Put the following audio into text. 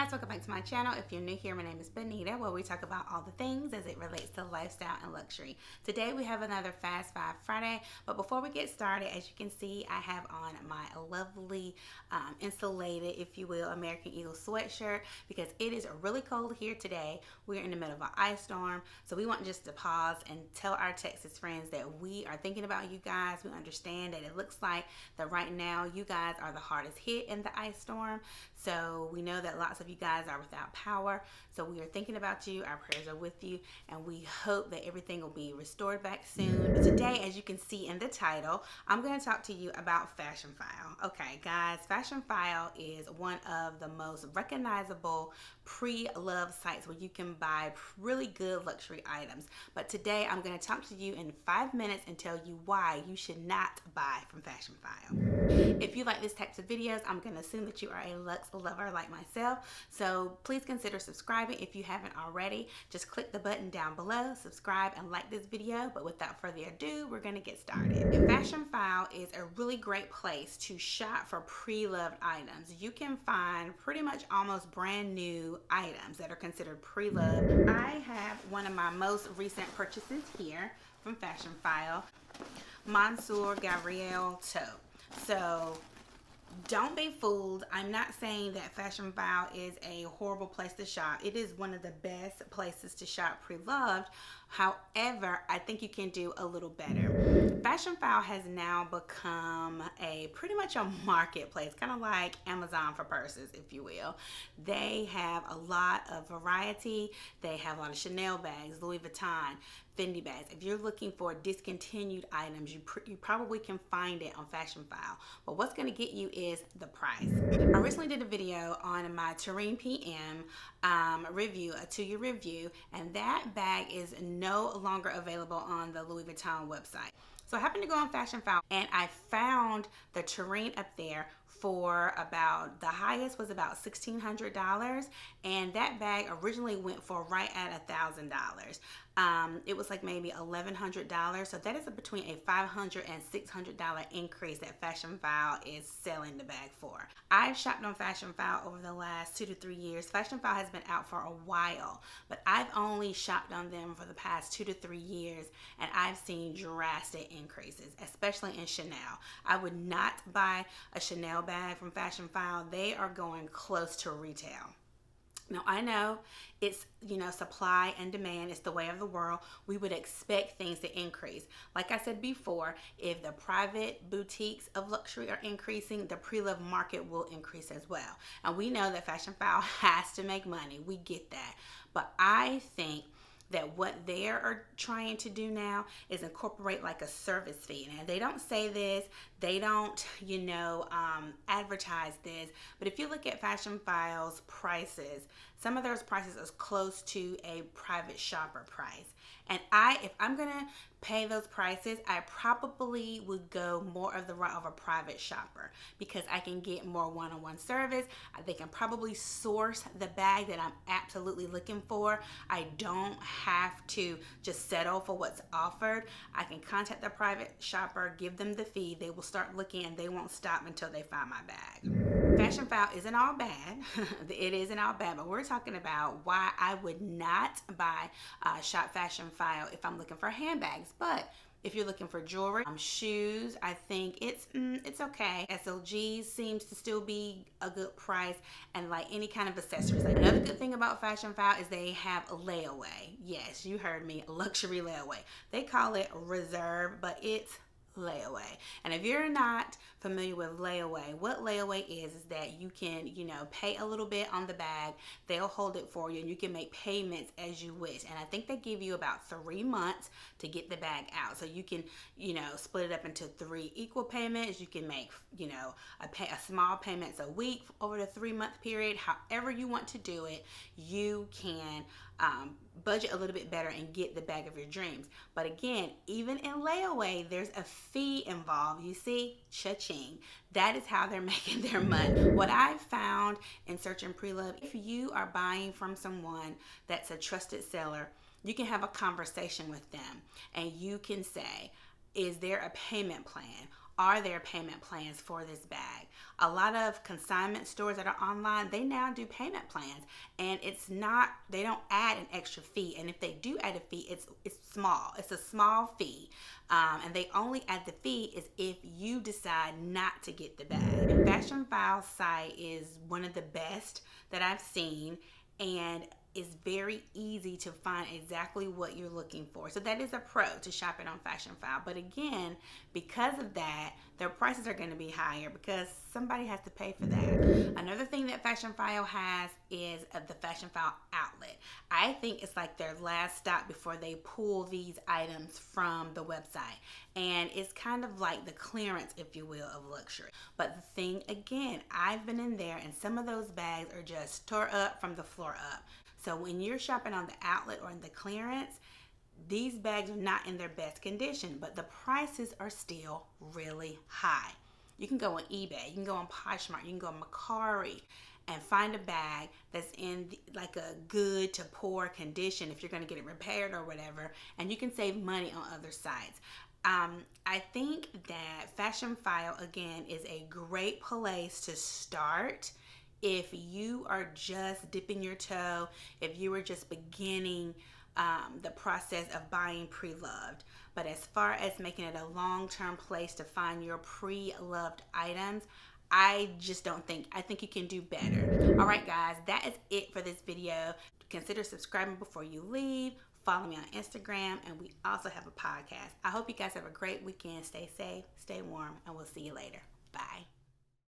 guys, welcome back to my channel. If you're new here, my name is Bonita, where we talk about all the things as it relates to lifestyle and luxury. Today we have another Fast Five Friday, but before we get started, as you can see, I have on my lovely insulated, if you will, American Eagle sweatshirt because it is really cold here today. We're in the middle of an ice storm, so we want just to pause and tell our Texas friends that we are thinking about you guys. We understand that it looks like that right now you guys are the hardest hit in the ice storm, so we know that lots of you guys are without power, so we are thinking about you. Our prayers are with you, and we hope that everything will be restored back soon. Today, as you can see in the title, I'm going to talk to you about Fashionphile. Okay guys, Fashionphile is one of the most recognizable pre-loved sites where you can buy really good luxury items. But today I'm going to talk to you in 5 minutes and tell you why you should not buy from Fashionphile. If you like this types of videos, I'm going to assume that you are a luxe lover like myself. So please consider subscribing if you haven't already. Just click the button down below, subscribe, and like this video. But without further ado, we're going to get started. Fashionphile is a really great place to shop for pre-loved items. You can find pretty much almost brand new items that are considered pre-loved. I have one of my most recent purchases here from Fashionphile, MANSUR TOTE. So don't be fooled. I'm not saying that Fashionphile is a horrible place to shop. It is one of the best places to shop pre-loved. However, I think you can do a little better. Fashionphile has now become pretty much a marketplace, kind of like Amazon for purses, if you will. They have a lot of variety. They have a lot of Chanel bags, Louis Vuitton, Fendi bags. If you're looking for discontinued items, you probably can find it on Fashionphile. But what's going to get you is the price. I recently did a video on my TURENNE PM review, a 2-year review, and that bag is no longer available on the Louis Vuitton website. So I happened to go on Fashionphile and I found the TURENNE up there for about, the highest was about $1,600, and that bag originally went for right at $1,000. It was like maybe $1,100, so that is between a $500 and $600 increase that Fashionphile is selling the bag for. I've shopped on Fashionphile over the last 2 to 3 years. Fashionphile has been out for a while, but I've only shopped on them for the past 2 to 3 years, and I've seen drastic increases, especially in Chanel. I would not buy a Chanel bag from Fashionphile. They are going close to retail. Now, I know it's, supply and demand. It's the way of the world. We would expect things to increase. Like I said before, if the private boutiques of luxury are increasing, the pre-loved market will increase as well. And we know that Fashionphile has to make money. We get that. But I think that what they are trying to do now is incorporate like a service fee. And they don't say this, they don't, advertise this, but if you look at Fashionphile's prices, some of those prices is close to a private shopper price. And if I'm gonna pay those prices, I probably would go more of the route of a private shopper because I can get more one-on-one service. They can probably source the bag that I'm absolutely looking for. I don't have to just settle for what's offered. I can contact the private shopper, give them the fee. They will start looking and they won't stop until they find my bag. Fashionphile isn't all bad. It isn't all bad, but we're talking about why I would not buy shop Fashionphile if I'm looking for handbags. But if you're looking for jewelry, shoes, I think it's okay. SLGs seems to still be a good price, and like any kind of accessories. Like, another good thing about Fashionphile is they have Layaway. Yes, you heard me, luxury layaway. They call it reserve, but it's layaway. And if you're not familiar with layaway, what layaway is that you can, pay a little bit on the bag, they'll hold it for you, and you can make payments as you wish. And I think they give you about 3 months to get the bag out. So you can, split it up into 3 equal payments. You can make, a small payments a week over the 3-month period. However you want to do it, you can budget a little bit better and get the bag of your dreams. But again, even in layaway, there's a fee involved. You see, cha-ching. That is how they're making their money. What I've found in searching pre-loved, if you are buying from someone that's a trusted seller, you can have a conversation with them and you can say, is there a payment plan? are there payment plans for this bag? A lot of consignment stores that are online, they now do payment plans, and they don't add an extra fee. And if they do add a fee, it's small. It's a small fee. And they only add the fee is if you decide not to get the bag. And Fashionphile site is one of the best that I've seen, and it's very easy to find exactly what you're looking for. So that is a pro to shopping on Fashionphile. But again, because of that, their prices are going to be higher because somebody has to pay for that. Another thing that Fashionphile has is the Fashionphile outlet. I think it's like their last stop before they pull these items from the website. And it's kind of like the clearance, if you will, of luxury. But the thing, again, I've been in there and some of those bags are just tore up from the floor up. So when you're shopping on the outlet or in the clearance, these bags are not in their best condition, but the prices are still really high. You can go on eBay, you can go on Poshmark, you can go on Mercari and find a bag that's in like a good to poor condition if you're going to get it repaired or whatever, and you can save money on other sites. I think that Fashionphile, again, is a great place to start if you are just dipping your toe, if you are just beginning the process of buying Preloved. But as far as making it a long-term place to find your pre-loved items, I think you can do better. All right, guys, that is it for this video. Consider subscribing before you leave. Follow me on Instagram, and we also have a podcast. I hope you guys have a great weekend. Stay safe, stay warm, and we'll see you later. Bye.